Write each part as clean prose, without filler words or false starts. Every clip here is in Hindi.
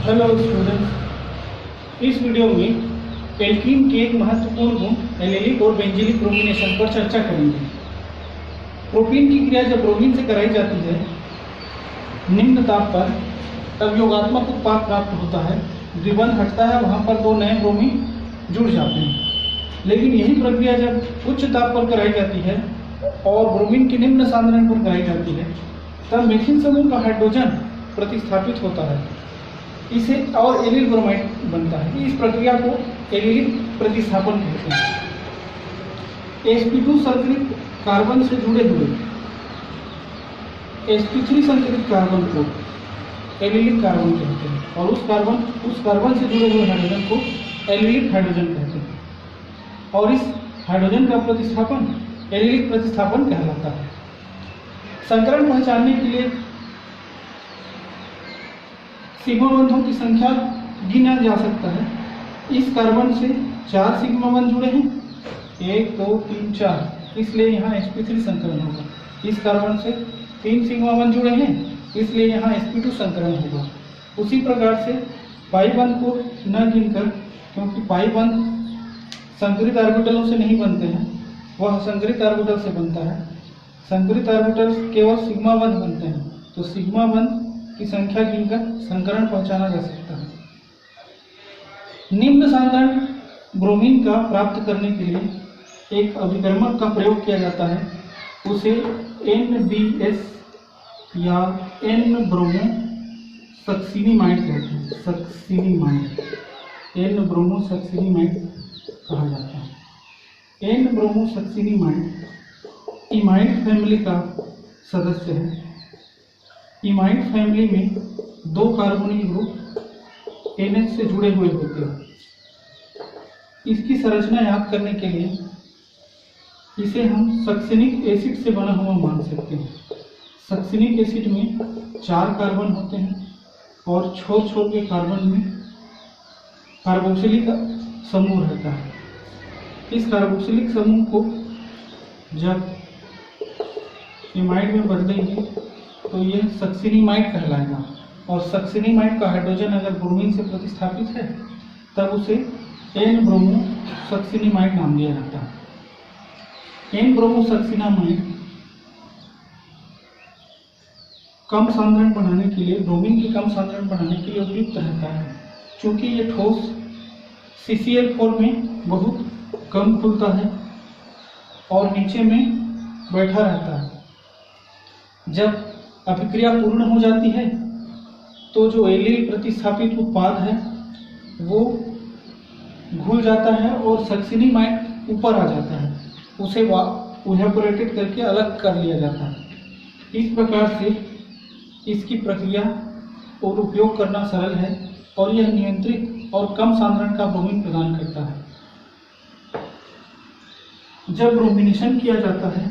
हेलो स्टूडेंट्स, इस वीडियो में एल्कीन के एक महत्वपूर्ण गुण एलिलिक और बेंजीलिक ब्रोमिनेशन पर चर्चा करेंगे। प्रोपीन की क्रिया जब ब्रोमीन से कराई जाती है निम्न ताप पर, तब योगात्मक उत्पाद प्राप्त होता है। द्विबंध हटता है, वहाँ पर दो नए ब्रोमीन जुड़ जाते हैं। लेकिन यही प्रक्रिया जब उच्च ताप पर कराई जाती है और ब्रोमीन के निम्न सांद्रण पर कराई जाती है, तब मेथिल समूह का हाइड्रोजन प्रतिस्थापित होता है, इसे और एलिल ब्रोमाइड बनता है। इस प्रक्रिया को एलिलिक प्रतिस्थापन कहते हैं। sp2 संकरित कार्बन से जुड़े हुए sp3 संकरित कार्बन को एलिलिक कार्बन कहते हैं और उस कार्बन से जुड़े हुए हाइड्रोजन को एलिलिक हाइड्रोजन कहते हैं और इस हाइड्रोजन का प्रतिस्थापन एलिलिक प्रतिस्थापन कहलाता है। संकरण पहचानने के लिए सिग्मा बंधों की संख्या गिना जा सकता है। इस कार्बन से 4 सिग्मा बंध जुड़े हैं, 1 2 3 4, इसलिए यहाँ sp3 संकरण होगा। इस कार्बन से 3 सिग्मा बंध जुड़े हैं, इसलिए यहाँ sp2 संकरण होगा। उसी प्रकार से पाई बंध को न गिनकर, क्योंकि पाई बंध संकरित ऑर्बिटलों से नहीं बनते हैं, वह संकरित ऑर्बिटल से बनता है। संकरित ऑर्बिटल केवल सिग्मा बंध बनते हैं, तो सिग्मा बंध की संख्या गिनकर संकरण पहचाना जा सकता है। निम्न सांद्रण ब्रोमीन का प्राप्त करने के लिए एक अभिकर्मक का प्रयोग किया जाता है, उसे NBS या N ब्रोमो सक्सिनिमाइड कहते हैं। सक्सिनिमाइड, N ब्रोमो सक्सिनिमाइड कहा जाता है। N ब्रोमो सक्सिनिमाइड इमाइड फैमिली का सदस्य है। इमाइड फैमिली में 2 कार्बोनिल ग्रुप NH से जुड़े हुए होते हैं। इसकी संरचना याद करने के लिए इसे हम सक्सिनिक एसिड से बना हुआ मान सकते हैं। सक्सिनिक एसिड में 4 कार्बन होते हैं और छोर के कार्बन में कार्बोक्सिलिक समूह रहता है। इस कार्बोक्सिलिक समूह को जब इमाइड में बदलेंगे तो यह सक्सिनिमाइड कहलाएगा और सक्सिनिमाइड का हाइड्रोजन अगर ब्रोमीन से प्रतिस्थापित है तब उसे N ब्रोमो सक्सिनिमाइड नाम दिया जाता है। N ब्रोमो सक्सिनिमाइड कम सांद्रण बनाने के लिए, ब्रोमीन की कम सांद्रण बनाने के लिए उपयुक्त रहता है, क्योंकि ये ठोस CCl4 में बहुत कम खुलता है और नीचे में बैठा रहता है। जब अभिक्रिया पूर्ण हो जाती है तो जो एलिल प्रतिस्थापित उत्पाद है वो घुल जाता है और सक्सिनिमाइड ऊपर आ जाता है, उसे इवेपोरेटेड करके अलग कर लिया जाता है। इस प्रकार से इसकी प्रक्रिया और उपयोग करना सरल है और यह नियंत्रित और कम सांद्रण का ब्रोमीन प्रदान करता है। जब ब्रोमिनेशन किया जाता है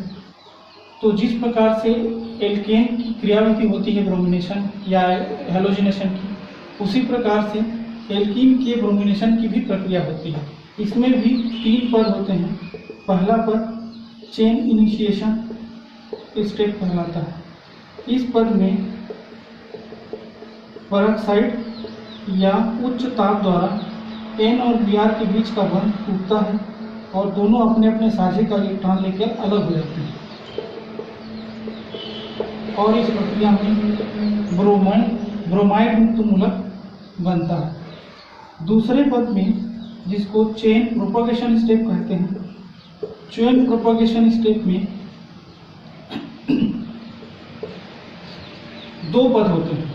तो जिस प्रकार से एल्केन की क्रियाविधि होती है ब्रोमिनेशन या हैलोजिनेशन की, उसी प्रकार से एल्कीन के ब्रोमिनेशन की भी प्रक्रिया होती है। इसमें भी 3 पद होते हैं। पहला पद चेन इनिशिएशन स्टेप कहलाता है। इस पद में पेरोक्साइड या उच्च ताप द्वारा N और Br के बीच का बंध टूटता है और दोनों अपने अपने साझे का इलेक्ट्रॉन लेकर अलग हो जाते हैं और इस प्रक्रिया में ब्रोमाइड मुक्त मूलक बनता है। दूसरे पद में, जिसको चेन प्रोपगेशन स्टेप कहते हैं, चेन प्रोपगेशन स्टेप में 2 पद होते हैं।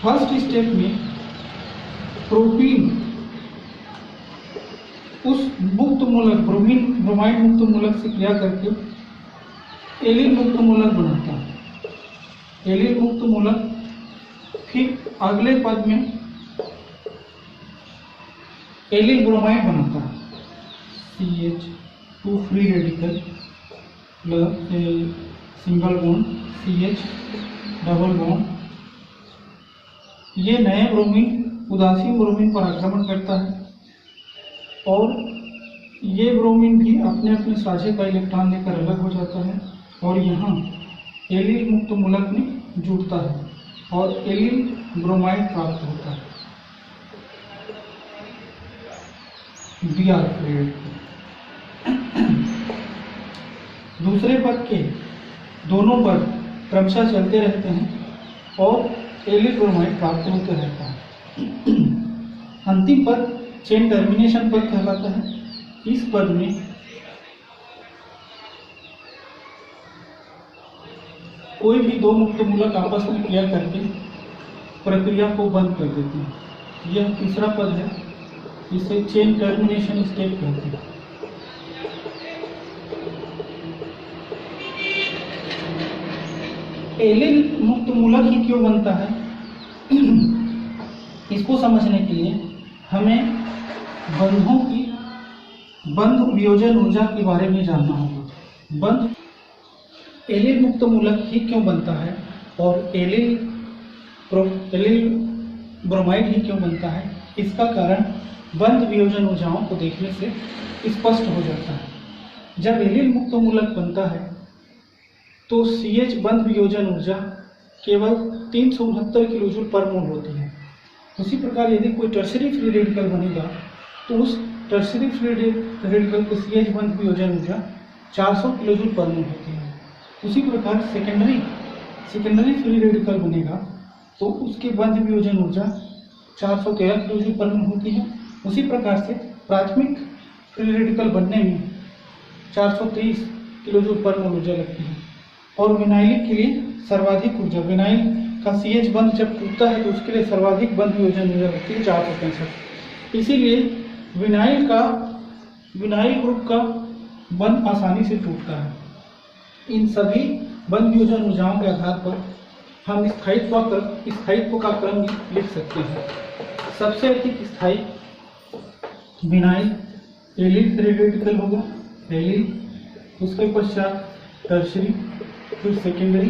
फर्स्ट स्टेप में प्रोपीन उस मुक्त मूलक ब्रोमाइड मुक्त मूलक से क्रिया करके एलिल मुक्त मूलक बनाता है। एलिल मुक्त मूलक फिर अगले पद में एलिल ब्रोमाइड बनाता है। CH2 free radical plus single bond CH double bond, ये नए ब्रोमीन उदासीन ब्रोमीन पर आक्रमण करता है और ये ब्रोमीन भी अपने अपने साझे का इलेक्ट्रॉन लेकर अलग हो जाता है और यहाँ एलिल मुक्त मूलक में जुड़ता है। और एलिल ब्रोमाइड प्राप्त होता है Br फ्लूइड। दूसरे पद के दोनों पद क्रमशः चलते रहते हैं और एलिल ब्रोमाइड प्राप्त होते रहता है। अंतिम पद चेन टर्मिनेशन पद कहलाता है। इस पद में कोई भी दो मुक्त मूलक आपस में क्रिया करके प्रक्रिया को बंद कर देते हैं। यह तीसरा पद है, इसे चेन टर्मिनेशन स्टेप कहते हैं। एलिल मुक्त मूलक ही क्यों बनता है, इसको समझने के लिए हमें बंधों की बंध वियोजन ऊर्जा के बारे में जानना होगा। बंध एलिल मुक्त मूलक ही क्यों बनता है और एलिल ब्रोमाइड ही क्यों बनता है, इसका कारण बंध वियोजन ऊर्जाओं को देखने से स्पष्ट हो जाता है। जब एलिल मुक्त मूलक बनता है तो CH बंध वियोजन ऊर्जा केवल 369 किलोजूल पर मोल होती है। उसी प्रकार यदि कोई टर्शरी फ्री रेडिकल बनेगा तो उस टर्शरी फ्री रेडिकल की CH बंध वियोजन ऊर्जा 400 किलोजूल पर मोल होती है। उसी प्रकार सेकेंडरी फ्री रेडिकल बनेगा तो उसके बंध वियोजन ऊर्जा 413 किलोजूल पर मोल होती है। उसी प्रकार से प्राथमिक फ्री रेडिकल बनने में 423 किलोजूल पर मोल ऊर्जा लगती है। और विनाइलिक के लिए सर्वाधिक ऊर्जा, विनाइल का CH बंध जब टूटता है तो उसके लिए सर्वाधिक बंध वियोजन ऊर्जा लगती है 465। इसीलिए विनाइल ग्रुप का बंध आसानी से टूटता है। इन सभी बंध वियोजन ऊर्जाओं के आधार पर हम स्थायित्व का क्रम लिख सकते हैं। सबसे अधिक स्थायी विनाइल एलिल फ्री रेडिकल होगा, एलिल, उसके पश्चात टर्शरी, फिर सेकेंडरी,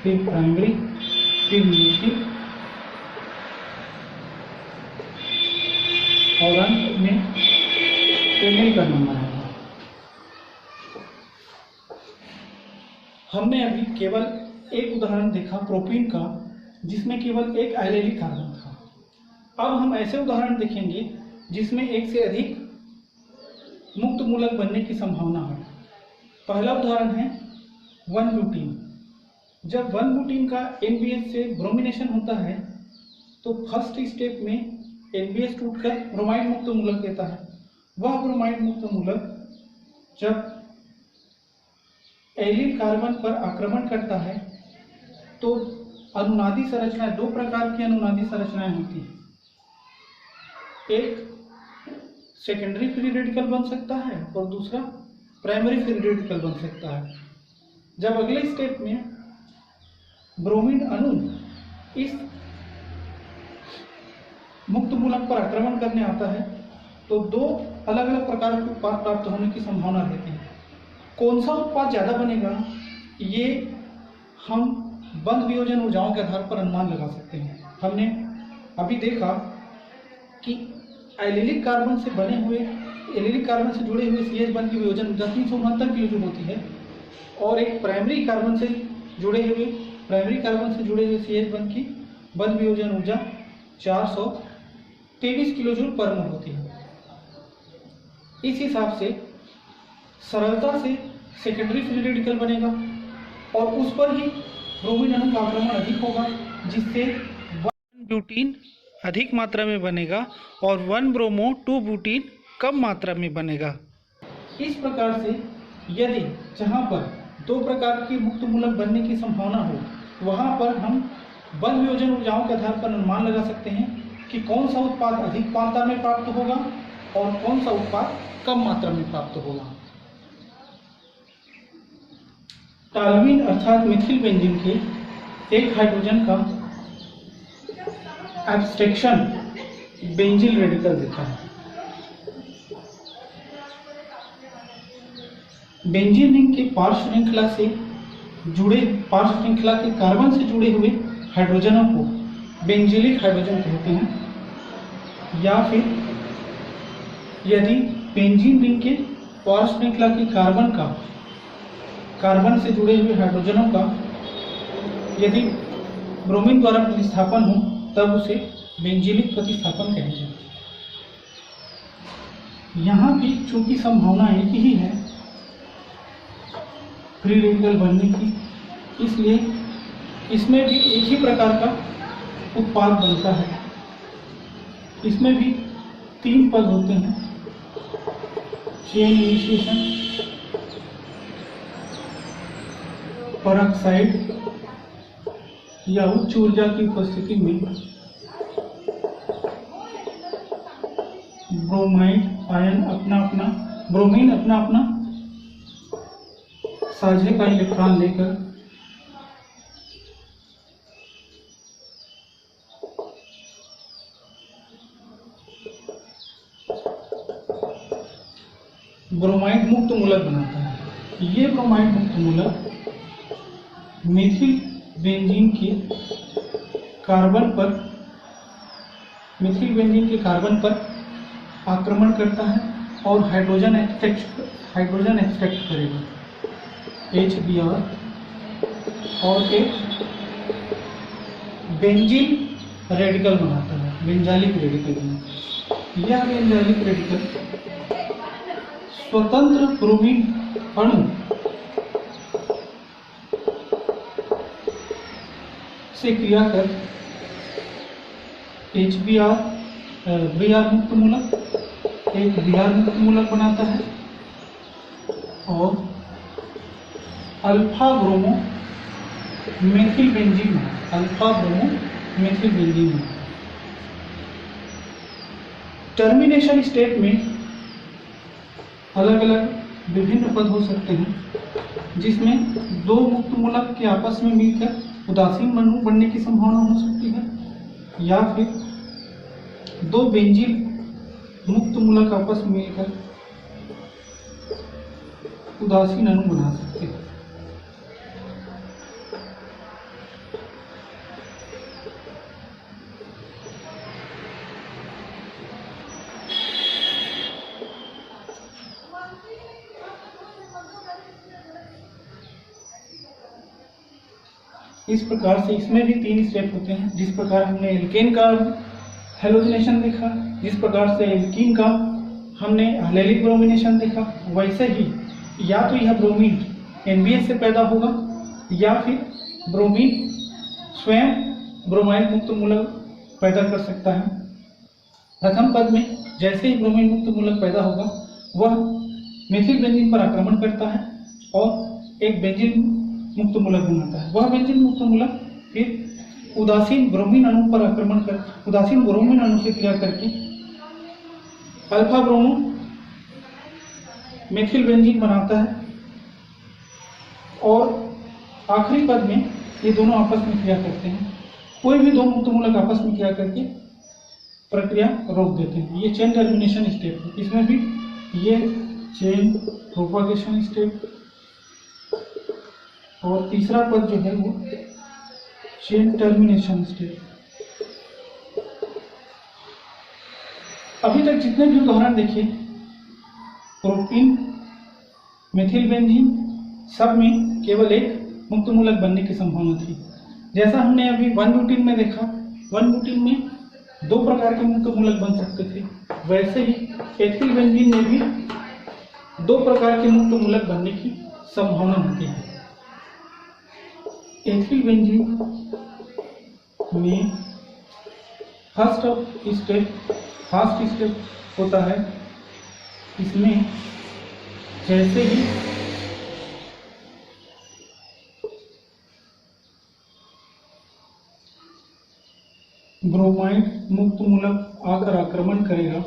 फिर प्राइमरी, फिर न्यूट्रल और अंत में एलिल का नंबर है। हमने अभी केवल एक उदाहरण देखा प्रोपीन का, जिसमें केवल एक एलिलिक कार्बन था। अब हम ऐसे उदाहरण देखेंगे जिसमें एक से अधिक मुक्त मूलक बनने की संभावना है। पहला उदाहरण है 1-ब्यूटीन। जब 1-ब्यूटीन का NBS से ब्रोमिनेशन होता है तो फर्स्ट स्टेप में NBS टूटकर ब्रोमाइड मुक्त मूलक देता है। वह ब्रोमाइड मुक्त मूलक जब एलिल कार्बन पर आक्रमण करता है तो अनुनादी संरचनाएं, दो प्रकार की अनुनादी संरचनाएं होती हैं। एक सेकेंडरी फ्री रेडिकल बन सकता है और दूसरा प्राइमरी फ्री रेडिकल बन सकता है। जब अगले स्टेप में ब्रोमीन अणु इस मुक्त मूलक पर आक्रमण करने आता है तो दो अलग अलग प्रकार के उत्पाद प्राप्त होने की संभावना रहती है। कौन सा उत्पाद ज़्यादा बनेगा, ये हम बंध वियोजन ऊर्जाओं के आधार पर अनुमान लगा सकते हैं। हमने अभी देखा कि एलिलिक कार्बन से जुड़े हुए CH बंध की वियोजन ऊर्जा 369 किलोजूल होती है और एक प्राइमरी कार्बन से जुड़े हुए CH बंध की बंध वियोजन ऊर्जा 423 किलोजूल पर मोल होती है। इस हिसाब से सरलता से सेकेंडरी फ्री रेडिकल बनेगा और उस पर ही ब्रोमीन अणु का आक्रमण अधिक होगा, जिससे 1-ब्यूटीन अधिक मात्रा में बनेगा और 1-ब्रोमो 2-ब्यूटीन कम मात्रा में बनेगा। इस प्रकार से यदि जहाँ पर दो प्रकार की मुक्त मूलक बनने की संभावना हो, वहाँ पर हम बंध वियोजन ऊर्जाओं के आधार पर अनुमान लगा सकते हैं कि कौन सा उत्पाद अधिक मात्रा में प्राप्त होगा और कौन सा उत्पाद कम मात्रा में प्राप्त होगा। टालुइन अर्थात मिथिल बेंजीन के एक हाइड्रोजन का एब्स्ट्रैक्शन बेंजील रेडिकल देता है। बेंजीन रिंग के पार्श्व श्रृंखला के कार्बन से जुड़े हुए हाइड्रोजनों को बेंजीलिक हाइड्रोजन कहते हैं। या फिर यदि बेंजीन रिंग के पार्श्व श्रृंखला के कार्बन से जुड़े हुए हाइड्रोजनों का यदि ब्रोमीन द्वारा प्रतिस्थापन हो तब उसे बेंजीलिक प्रतिस्थापन कहेंगे। यहाँ भी चूंकि संभावना एक ही है फ्री रेडिकल बनने की, इसलिए इसमें भी एक ही प्रकार का उत्पाद बनता है। इसमें भी 3 पद होते हैं, चेन इनिशिएशन, परऑक्साइड या उच्च ऊर्जा की उपस्थिति में ब्रोमाइड आयन ब्रोमीन अपना अपना साझे का इलेक्ट्रॉन लेकर ब्रोमाइड मुक्त मूलक बनाता है। ये ब्रोमाइड मुक्त मूलक मिथिल बेंजीन के कार्बन पर आक्रमण करता है और हाइड्रोजन एक्सट्रैक्ट करेगा HBr और एक बेंजीन रेडिकल बनाता है, बेंजालिक रेडिकल बनाता है। यह बेंजालिक रेडिकल स्वतंत्र ब्रोमीन अणु से क्रिया कर Br मुक्त मूलक एक Br मुक्त मूलक बनाता है और alpha bromo methyl benzene termination state में अलग अलग विभिन्न पद हो सकते हैं, जिसमें 2 मुक्त मूलक के आपस में मिलकर उदासीन अणु बनने की संभावना हो सकती है, या फिर 2 बेंजीन मुक्त मूलक आपस में मिलकर उदासीन अणु बना सकते हैं। इस प्रकार से इसमें भी 3 स्टेप होते हैं। जिस प्रकार हमने एल्केन का हेलोजिनेशन देखा, जिस प्रकार से एल्कीन का हमने हैलेलिक ब्रोमिनेशन देखा, वैसे ही या तो यह ब्रोमीन NBS से पैदा होगा या फिर ब्रोमीन स्वयं ब्रोमाइड मुक्त मूलक पैदा कर सकता है। प्रथम पद में जैसे ही ब्रोमीन मुक्त मूलक पैदा होगा, वह मेथिल बेंजीन पर आक्रमण करता है और एक बेंजीन मुक्त मूलक बनाता है। वह बेंजीन मुक्त मूलक फिर उदासीन ब्रोमीन अणु पर आक्रमण कर उदासीन ब्रोमीन अणु से क्रिया करके अल्फा ब्रोमो मेथिल बेंजीन बनाता है और आखिरी पद में ये दोनों आपस में क्रिया करते हैं। कोई भी 2 मुक्त मूलक आपस में क्रिया करके प्रक्रिया रोक देते हैं। ये चेन टर्मिनेशन स्टेप है। इसमें भी ये चेन प्रोपागेशन स्टेप और तीसरा पद जो है वो चेन टर्मिनेशन स्टेप। अभी तक जितने भी उदाहरण देखे प्रोपीन मेथिल बेंजीन, सब में केवल एक मुक्त मूलक बनने की संभावना थी। जैसा हमने अभी 1-ब्यूटीन में देखा, 1-ब्यूटीन में 2 प्रकार के मुक्त मूलक बन सकते थे, वैसे ही एथिल बेंजीन में भी 2 प्रकार के मुक्त मूलक बनने की संभावना होती है। एथिल बेंजीन में फर्स्ट स्टेप होता है। इसमें जैसे ही ब्रोमाइड मुक्त मूलक आकर आक्रमण करेगा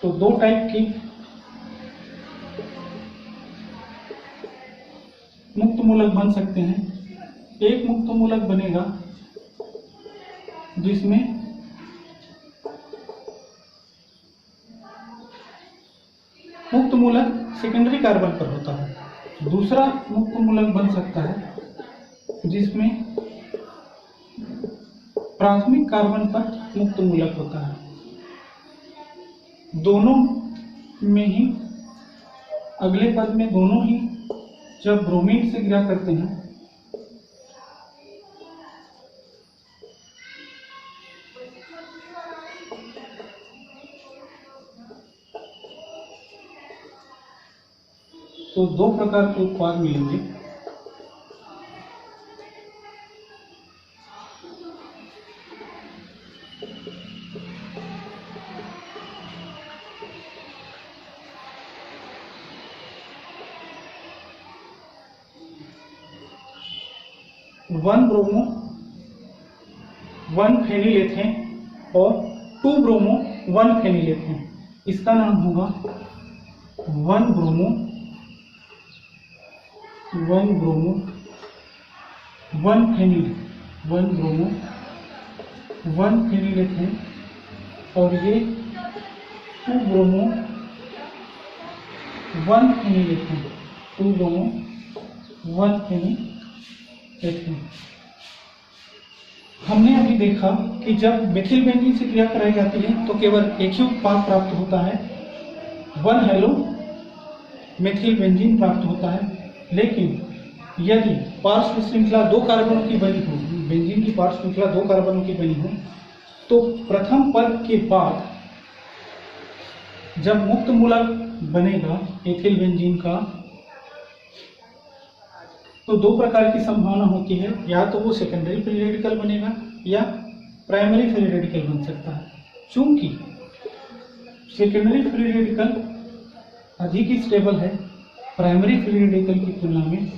तो 2 टाइप के मुक्त मूलक बन सकते हैं। एक मुक्त मूलक बनेगा जिसमें मुक्त मूलक सेकेंडरी कार्बन पर होता है। दूसरा मुक्त मूलक बन सकता है जिसमें प्राथमिक कार्बन पर मुक्त मूलक होता है। दोनों में ही अगले पद में दोनों ही जब ब्रोमीन से क्रिया करते हैं तो दो प्रकार के उत्पाद मिलेंगे। वन ब्रोमो 1 फेनिलेथेन और 2 ब्रोमो 1 फेनिलेथेन। इसका नाम होगा 1 ब्रोमो 1 फेनिलेथेन और ये 2 ब्रोमो 1 फेनिलेथेन, 2 ब्रोमो 1 फेनिलेथेन। हमने अभी देखा कि जब मेथिल बेंजीन से क्रिया कराई जाती है तो केवल एक ही उत्पाद प्राप्त होता है, 1 हेलो मेथिल बेंजीन प्राप्त होता है। लेकिन यदि पार्श्व श्रृंखला 2 कार्बनों की बनी हो, बेंजीन की पार्श्व श्रृंखला 2 कार्बनों की बनी हो, तो प्रथम पद के बाद जब मुक्त मूलक बनेगा एथिल बेंजीन का, तो 2 प्रकार की संभावना होती है, या तो वो सेकेंडरी फ्री रेडिकल बनेगा या प्राइमरी फ्री रेडिकल बन सकता है। चूंकि सेकेंडरी फ्री रेडिकल अधिक स्टेबल है प्राइमरी फ्री रेडिकल की तुलना में,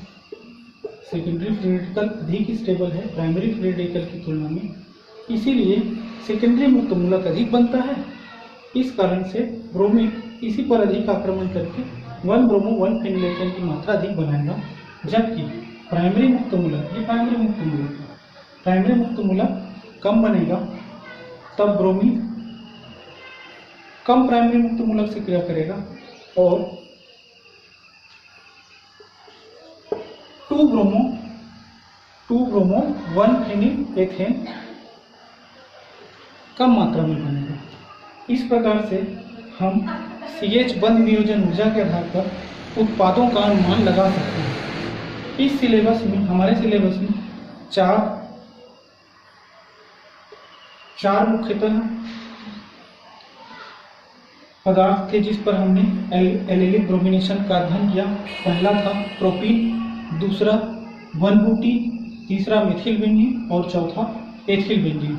सेकेंडरी फ्री रेडिकल अधिक स्टेबल है प्राइमरी फ्री रेडिकल की तुलना में, इसीलिए सेकेंडरी मुक्त मूलक अधिक बनता है। इस कारण से ब्रोमीन इसी पर अधिक आक्रमण करके 1 ब्रोमो 1 फेनिलेथेन की मात्रा अधिक बनाएगा, जबकि प्राइमरी मुक्त मूलक, ये प्राइमरी मुक्त मूलक है, प्राइमरी मुक्त मूलक कम बनेगा, तब ब्रोमीन कम प्राइमरी मुक्त मूलक से क्रिया करेगा और 2 ब्रोमो 1 फेनिलेथेन कम मात्रा में बनेगा। इस प्रकार से हम CH बंध नियोजन ऊर्जा के आधार पर उत्पादों का अनुमान लगा सकते हैं। इस सिलेबस में, हमारे सिलेबस में चार मुख्यतः पदार्थ थे जिस पर हमने एलिलिक ब्रोमिनेशन का अध्ययन किया। पहला था प्रोपीन, दूसरा 1-बूटीन, तीसरा मेथिल बेंजीन और चौथा एथिल बेंजीन।